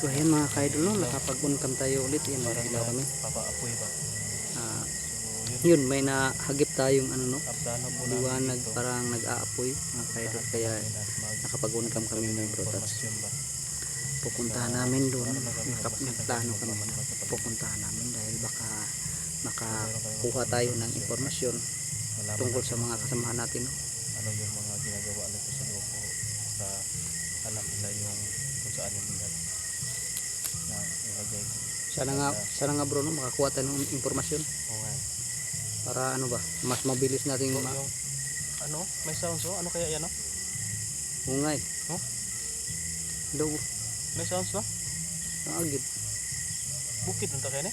So ayan mga kaidol, no, nakapag-uncam tayo ulit. Ayan, may ilaw kami. Papaapoy ba? Ah, So yun, may nahagip tayong ano, no, plano po liwanag, namin dito. parang nag-aapoy mga kaidol. Kaya nakapag-uncam kami ng prutas. Ba? Pupuntahan namin doon. Nagplano kami na pupuntahan namin dahil baka makakuha tayo ng impormasyon tungkol sa mga kasamahan natin, no? Ano yung mga ginagawa nito sa loob o sa alam nila yung kung saan yung bigat na ilagay. Sana nga bro, no, makakuha tayo ng impormasyon Okay. para ano ba, mas mabilis natin So, yung ano, may sounds oh? Ano kaya yan oh? ungay. Huh? Daw, May sounds no? naagid. Bukid nito kayo ni?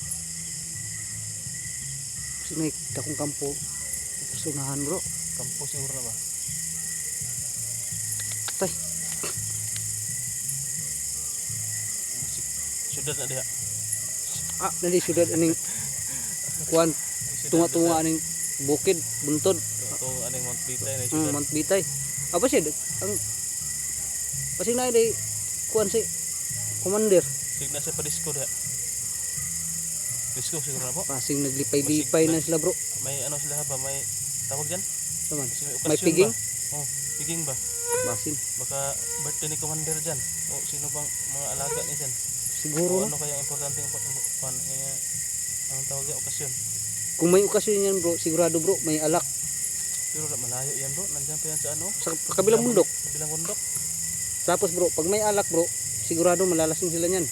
Kasi may dakong kampo. Sunahan bro. Kampo siguro na ba? Tay, Syudad na diha. nadi syudad aning kuan tunga-tunga aning bukid buntod. Ito aning Mount Pitay na syudad. Mount Bitay. Apa siya ang pasing na day kuan si commander. Signa siya pa disco diha. Disco siguro na po. Pasing naglipay-lipay na sila bro. May ano sila ba? May tawag dyan? Saman. Kasi May okasyon piging? ba? Oh, piging ba? Basin. Baka birthday ni Commander dyan. O sino bang mga alaga niya dyan? Siguro O no. ano kaya importante ang tawag yan? Okasyon. Kung may okasyon yan bro, sigurado bro, may alak Pero malayo yan bro. Nandyan pa yan sa ano? sa kabilang bundok. Kabilang bundok? Tapos bro, pag may alak bro, sigurado malalasing sila niyan.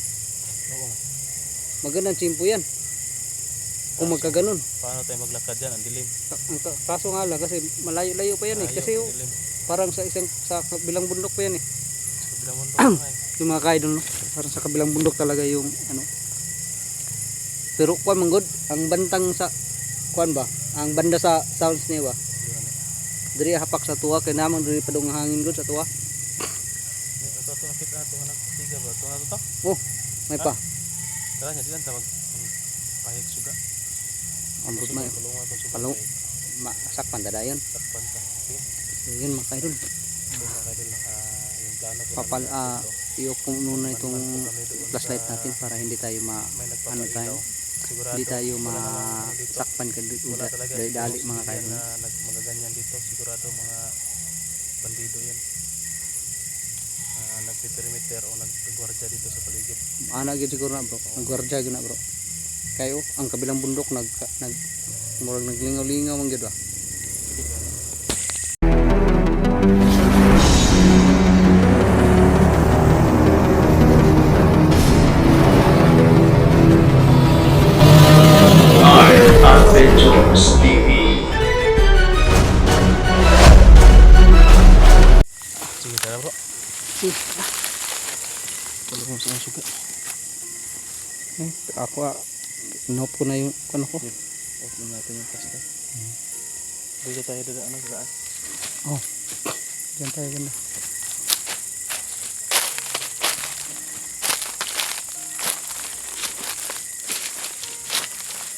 Oo. Magandang tsimpo yan. Kung magkaganon. Paano tayo maglakad dyan? Ang dilim. Kaso nga lang kasi malayo-layo pa yan eh. Layo, Kasi ang dilim. parang sa kabilang bundok pa yan eh. Sa kabilang bundok na nga eh. Yung mga kaidol, no? Parang sa kabilang bundok talaga yung ano. Pero kuan manggod, ang bantang sa kuan ba? Ang banda sa sounds niya ba? Diri hapak sa tuwa kay namang diri padung hangin gud sa tuwa. Ito nakita natin ng tiga ba? Ito na ito? Oh, may pa. Tara niya diyan tawag pahig suga. Amrot may Kulungan itong suga. Palong. Masakpan dadayon. Sakpan ka. Okay. So yun mga kaidol. So mga kaidol lang yung plano ko Papal namin dito. i-off muna itong Manman po kami doon flashlight sa- natin para hindi tayo May ano nagpapailaw. tayo, Sigurado hindi tayo wala namang ano dito. masakpan Wala talaga dali siguro mga yan kaidol. na magaganyan dito. Sigurado mga bandido yan. Nagpiperimeter o naggwardya dito sa paligid. Ana gyud siguro na bro, nagwardya gyud na bro. Kayo ang kabilang bundok murag naglingaw-lingaw man gyud ba. Adventures TV. Sige tara bro. Tulong sa suga. Ako inop ko na yung ano ko. Off na natin yung plastic. Dito tayo doon ano daan. Oh. Diyan tayo ganda.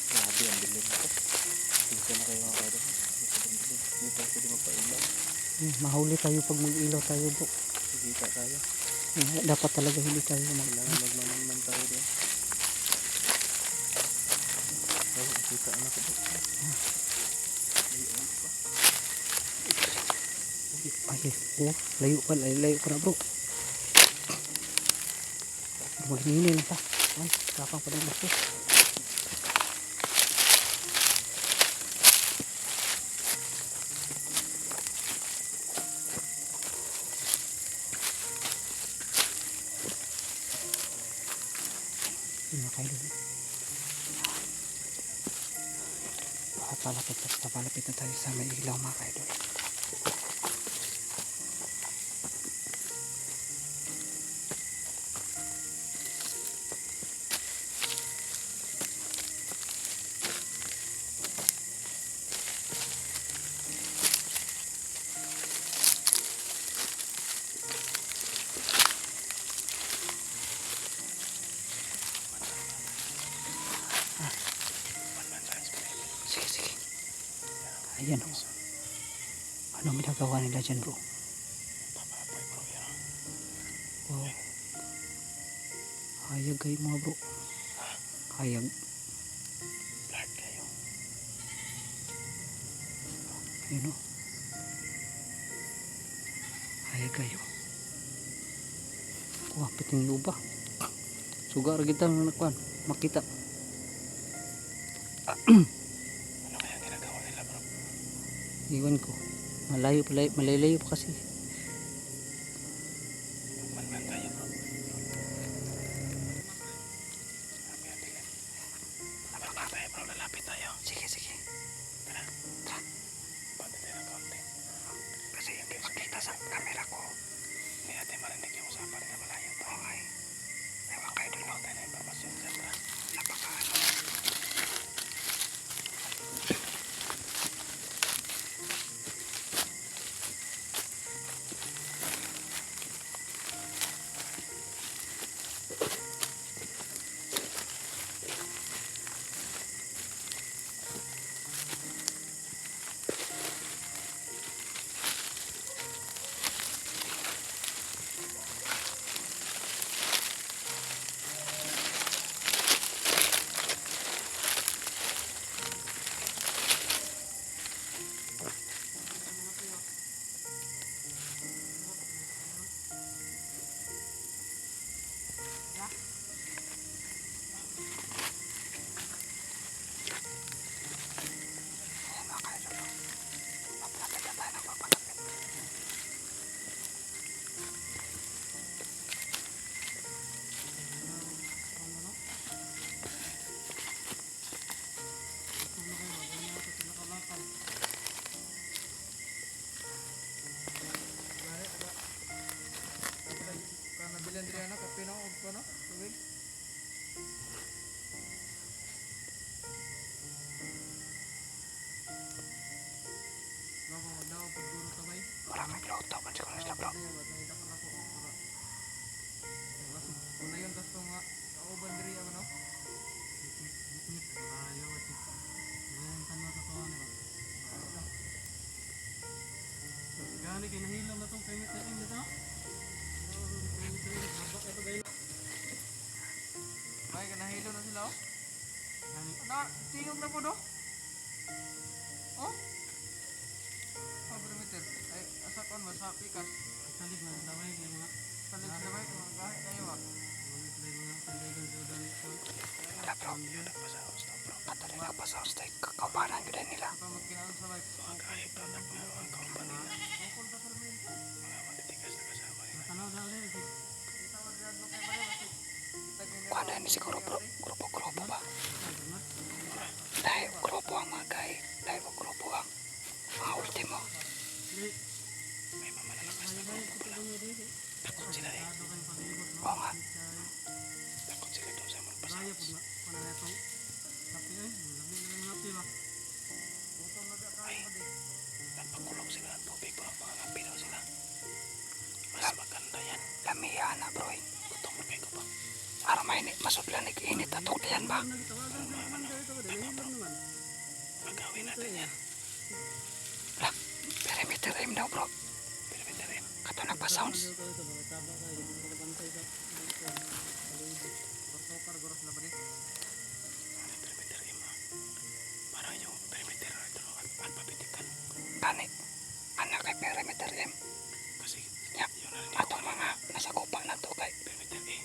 Grabe ang dilim ito. Dito na kayo mga kaidol. Dito pwede magpailaw. Mahuli tayo pag mag-ilaw tayo bro. Kita tayo. Dapat talaga hindi tayo Kailangan magmanman tayo doon. Ay, kita anak ko. Layo pa na bro. Maghihinin na pa. Ay, kapang pa ng baso. Papalapit na tayo sa may ilaw mga kaidol. Sige. Ayan o. Ano ginagawa nila dyan bro? Papapoy bro yan. Wow. Hayag kayo mga bro. Hayag. Blurred kayo. Yun o. Hayag kayo. Wah, piting luba. Sugar kita nakwan. Makita. Ano kaya ginagawa nila bro? Iwan ko. Malayo pa kasi. Man tayo bro. Sabi ang dilim. Naman tayo bro, lalapit tayo. Sige, sige. Tara. Tara. Pati tayo ng konti. Kasi hindi makita sa camera ko. Hindi natin marinig yung usapan nila malayo tayo. Okay. Ewan kayo dun. Tayo na impormasyon dyan tara. Napakaano. Ayan mga kaidol. Papalapit na tayo ng papalapit. Bilan diri anak kape no og kono tubig. Nako magdaw pag duro ta bay. Maraming luto man siguro sila bro. Una yun tas tong kauban diri ang ano. Ayo ati. Yan tanwa sa tuwa ni ba. Gani kay nahilom na tong permit natin dito. Bay, kanahilo na sila oh. Na, tingog na po do. Oh? Oh, perimeter. Ay, asa kon ba sa pikas? Salig na daway kay mga salig na daway kay mga gahi kayo ba? Wala bro. Nagpasaos na bro. Katali na pa sa stay. Kakaubanan yun nila. Ito magkinaan sa bay. Mga kahit bro, nagpasaos ang kaumpan nila. Bukol sa permit. Mga matitigas na kasama nila. Tanaw dali. Kita mo diyan mo kay bali basi. Kuha na yun siguro bro. Grupo-grupo ba? Dahil grupo ang mga guy. Dahil grupo ang mga ultimo. May mamalalabas na bro. Takot sila eh. Oo nga. Takot sila doon sa mga pasaos. Ay, nagpakulong sila ng tubig bro. Mga ngapi daw sila. Mas maganda yan. Lamihan na bro. Gutom mo kayo ba? Para mainit. Masudlanig init. Tatok na yan ba? Magawin natin yan. Lah. Perimeter aim daw bro. Perimeter rin. Kato nagpa-sounds. Ano perimeter rin mo? Parang yung perimeter rin ito alphabetical. Kani. Anak kay perimeter aim. Kasi Ya. yun na rin Atong mga nasakupa na to kay perimeter A.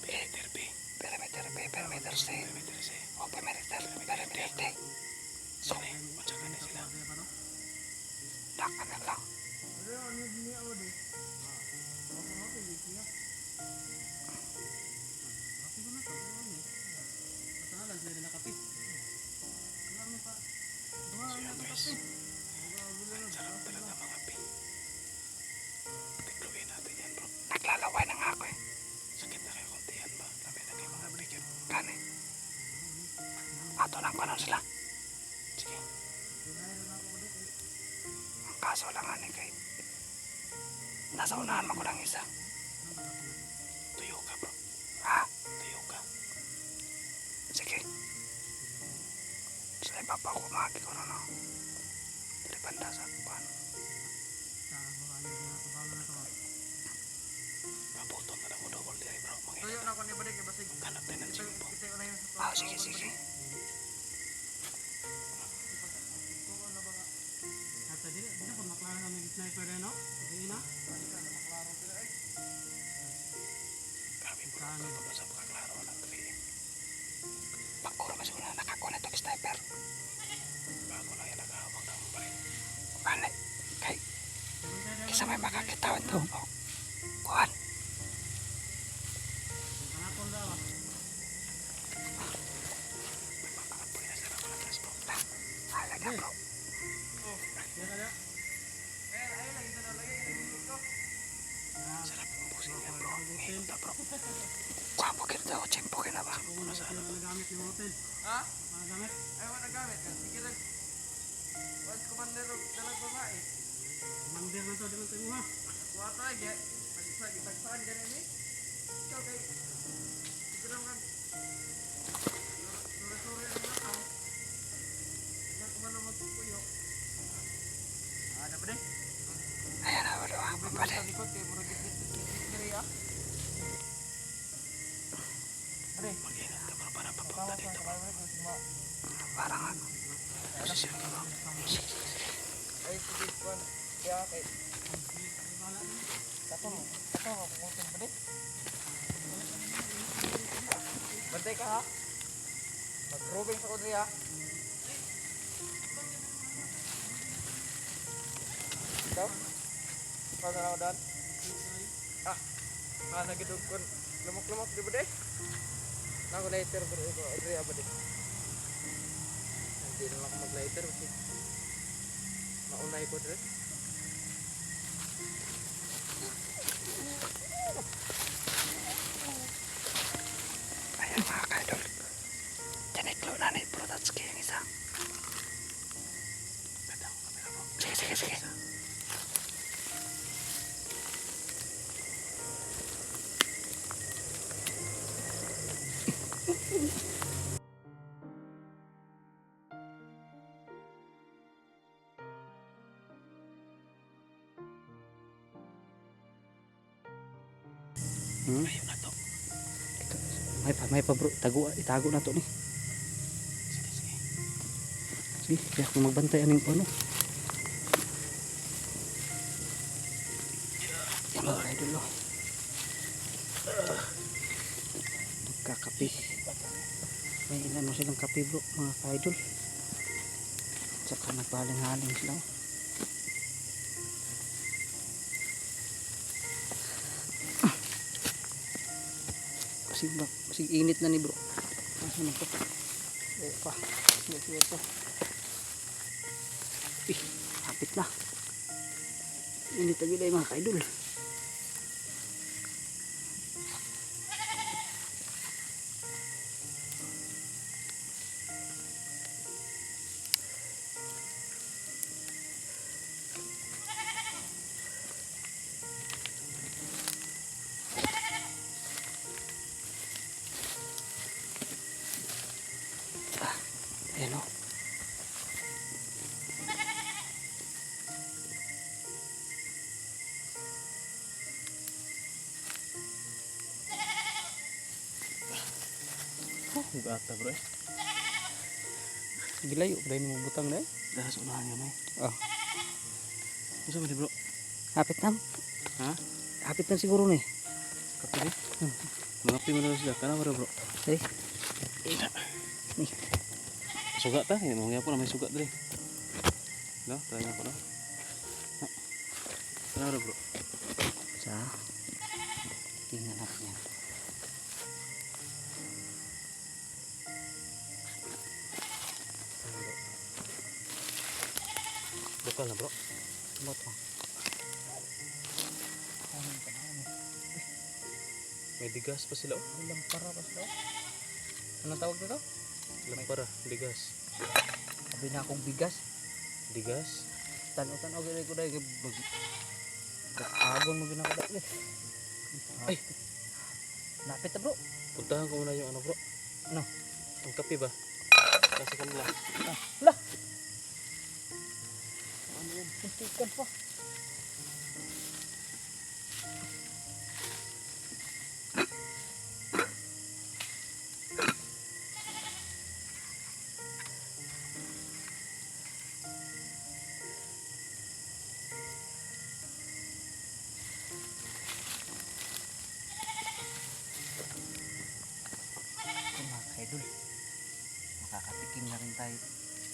Perimeter B. perimeter B, perimeter C. Perimeter C. O perimeter D. So, Saan eh? Unsa ka na sila? nakamer lang. So yan guys. Ang sarap talaga mga P. Tikluin natin yan bro. Naglalaway na nga ako eh. Sakit na kayo kuntihan ba? Lami na kayo mga breaker. Kani. Ato lang kanon sila. Sige. Ang kaso lang ani kay nasa unahan mo ko lang isa. Tuyo ka bro. Ha? Tuyo ka. Sige. Sa ibaba ko maki ko na no. Dari banda sa kuan. Mabuton na lang mo double di ay bro. Mga Tuyo na ako ni Badik, basig. Hanap tayo ng simpo. Kita ko na yun sa tuwa. Sige, sige. Tuwa na ba nga? Kata dia, dia pun maklaro ng sniper na, no? Hindi na. Balik ka na, maklaro sila ay. Grabe bro. Ano sa pagkaklaro ng gabi. Pagkura mas wala nakakuha na itong sniper. Bago lang yan nakahawak ng baril. Ano? Kay, isa may makakitawan to. Oh. Kuhan. Panapon daw. Apoy na sila ko ng transport lang. Halaga bro. Dia ada. Ay, lagi na lagi. Ito. Sarap yung busing yan bro. Ngayon ta bro. Kuha mo kita o tsempo ka na ba? Kung nagamit yung hotel. Ha? Nagamit. Ay, wala gamit. Sige lang. Once commander dalag babae. Mandir na to, di man tayo ha. Kuwata lagi. Nagsakan ka rin eh. Ikaw kay. Sige lang kan. Sura-sura na lang ako. Tingnan ko man ang magpupuyo. Ano ba din? Ayan na bro. Mabali. Sa likod kay murag gitgit diri ah. Pre, Mag-ingat ka bro para papunta tawag dito sa bro. kamera. Parang ano. Posisyon ka bro. Ay, sige, kuwan. Kaya kay... Kato mo puputin ba di? Bantay ka ha? Mag-roving sa kudri ha? Ikaw? Ikaw na ako dan? Nagidog ko. Lumok-lumok di ba di? Ako lighter bro. Kudri ha ba di? Hindi na ako mag-lighter. Kasi maunay ko dre. Ayan mga kaidol. Tiniklo na ni Bro Tatsuki yung isa. Ganda ko kamera mo. Sige. Ayun na to. May pa bro, itago na to ni. Sige. Sige, kaya kung magbantay aning ano. Yan mga idol oh. Nagkakape. May ilan silang kape bro, mga idol. Tsaka nagbaling-haling sila. Kasi init na ni bro. Ano to? Pa. Sige to. Hapit na. Init na gila mga kaidol. Ayan o. Gata bro eh. Gilayo, dahil mo butang na eh. Dahil sa unahan yan eh. Oh. Masa ba di bro? Hapit na. Ha? Hapit na siguro ni. Kapi di? Mga pi mo na sila. Kana ba bro? Eh. Nih. Sugat ta? Hindi mo nga po na may sugat dali. No? Tanya ko na. Kana ba bro? Sa. Tingnan natin yan. Lokal na bro. Ano to? May digas pa sila oh. Lampara pa sila. Anong tawag nito? Lampara, digas. Sabi na akong bigas. Digas? Tanaw-tanaw gila ko dahil. Agon mo ginako dahil. Ay! Napit na bro. Puntahan ko muna yung ano bro. Ano? Ang kape ba? Kasi kanila. Lah! Ano yan? Puntikan pa. maghintay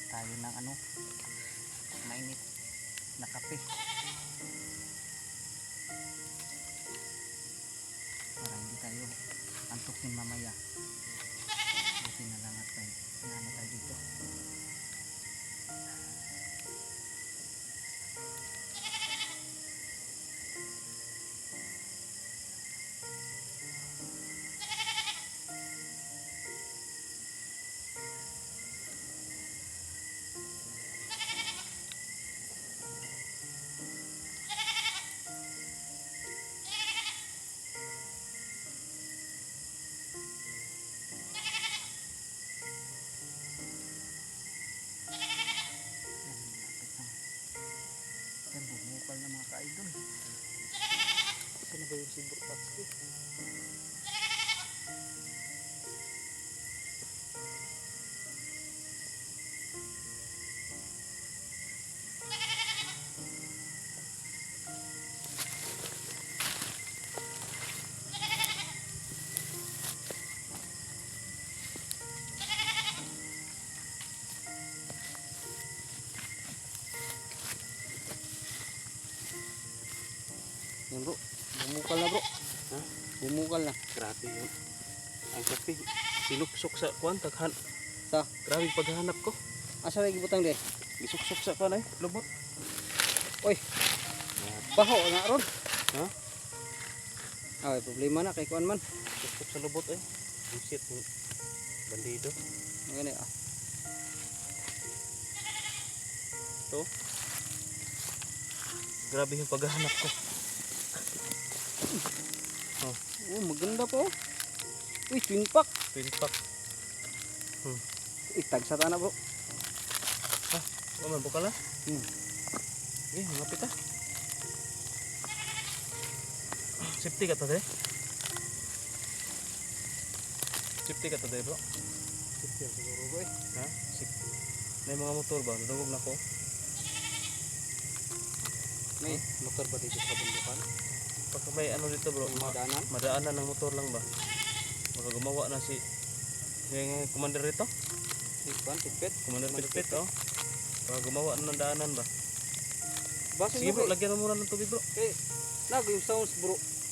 tayo ng ano, mainit na kape. Para hindi tayo antukin mamaya. Buti na lang at may ano tayo dito. Yan, bumukal na mga ka-idol. Saan na ba yung si Bro Patski? Yan bro, bumukal na bro. Ha? Bumukal na. Grabe yun. Ang kape. Sinuksok sa kuwan. Taghan. Sa, Grabe paghahanap ko. asa may gibutang di? Isuksok sa kuwan ay. Lubot. Oy, baho nga ron. Ha? Ay, problema na kay kuan man. Suksok sa lubot ay. Busit. Bandido. Ngani ah. To. Grabe yung paghahanap ko. Oh, maganda po. Uy, twin pack. Twin pack. Uy, tag sa tana bro. Waman, bukala. Hmm. Eh, mapit ah. Safety ka to deh. Safety ka to deh bro. Sipir siguro bro eh. Ha? May mga motor ba? Nadungog na ko. May motor ba dito sa bundukan? Pagka may ano dito bro, Yung mga daanan? madaanan ng motor lang ba? Baka gumawa na si yung commander rito. Si kuan, tipit. Commander Pitpit oh. Baka gumawa na ng daanan ba? Basin Sige mo bro, bro. lagyan mo muna ng tubig bro. Eh, nag yung sounds bro.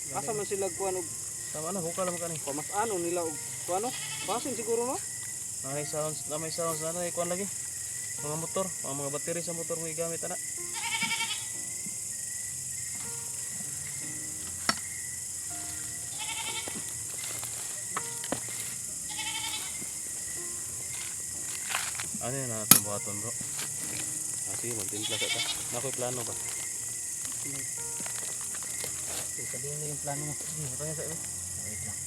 Asa man sila kuan og Tama na, hukal naman ka ni. pamas ano nila og kuano? Basin siguro no? Na may sounds na ikuan lagi. Mga motor, mga battery sa motor mo igamit ana. Ano yun na natin buhaton bro? Sige, magtimpla sa ta. Nako'y plano ba? Eh, sabihin mo yung plano mo. Matanya sa iba. Wait lang.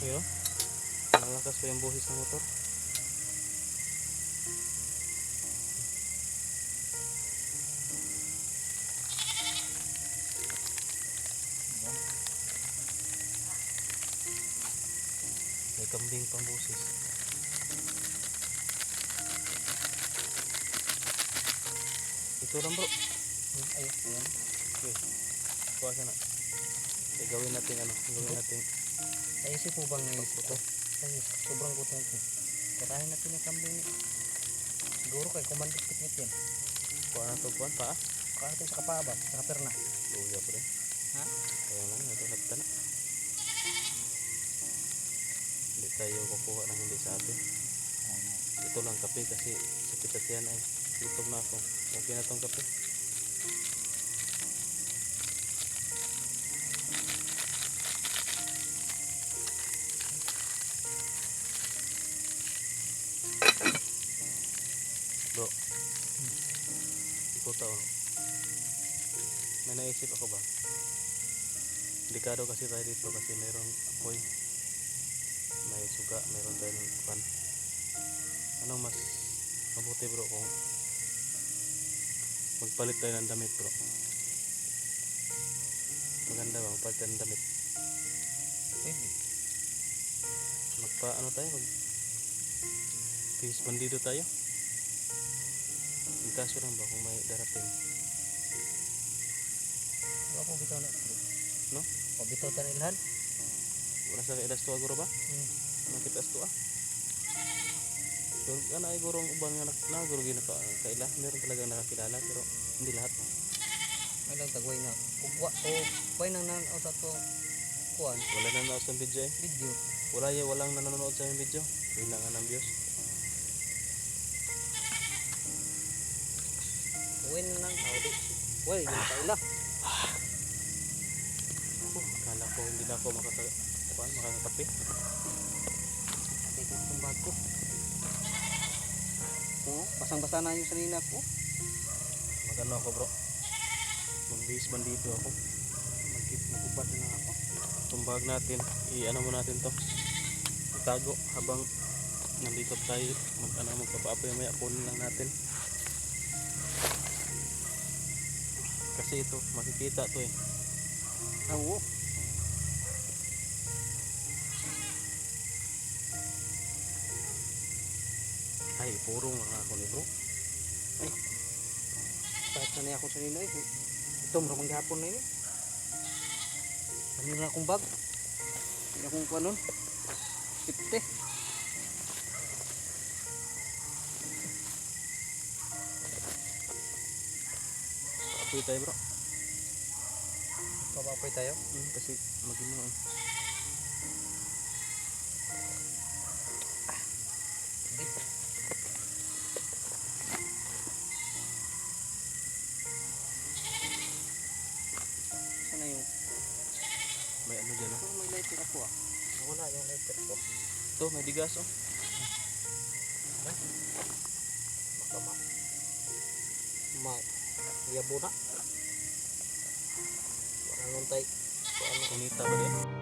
Yun o. Malakas pa yung buhis ng motor. May kambing pang busis. Ito lang bro. Ayun, ayan. Okay. Kuha ka na. Okay, gawin natin ano. Gawin natin. Naisip mo bang naisip ko? Ay, sobrang gutom ko. Katahin natin yung kambing ni. Siguro kay Commander Picnic yan. Kuha na ito kuhan pa ah. Kaya natin sa kapabab, sa kaperna. Luya po rin. Ha? Kaya lang. Ito nagtana. Hindi tayo kukuha ng hindi sa atin. Ito lang kape kasi sakit at yan ay. Gutom na ako. Okay na tong kape. Bro. Ikaw tao. May naisip ako ba? Delikado kasi tayo dito kasi mayroong apoy. May suga, mayroon tayo ng kukan. Anong mas mabuti bro kung magpalit tayo ng damit bro? Maganda ba magpalit tayo ng damit? Pwede. Magpa ano tayo? Bihis bandido tayo? Ang kaso lang ba kung may darating? Wala po bitaw na. No? O bitaw tayo ilhan? Wala sa ilas to aguro ba? Hmm. Nakita to ah? Pero ana ay gurong uban nga naguro gyud kaila, meron talaga nakakilala pero hindi lahat. May lang tagway na. Ugwa o way nang nan sa to kuan Wala na nanood sa video eh. video. Walang nanonood sa yung video. Kailangan ng views. Uwin na nang audi. Way, yung kaila. Akala ko hindi na ako makakatapi. Ate ko itong bag ko. Oo, basang-basa na yung sanina ko. Magano ako bro. Mag-base bandito ako. Magubad na lang ako. Itong bag natin, i-ano mo natin to. Itago habang nandito tayo. Magpapaapoy maya, kunin lang natin. Kasi ito, makikita to eh. Oo. Ay, purong mga ako ni bro. Kahit sanay akong sanina eh. Ito, maramang gihapon na yun eh. Ano na akong bag? Hindi akong kanon. 50. Apoy tayo bro. Papapoy tayo. Kasi magino eh. Sana yung... May ano dyan oh. May lighter ako ah. Wala yung lighter ko. Ito, may digas oh. Baka yabo na. Wala nung tayo. Kunita ba din?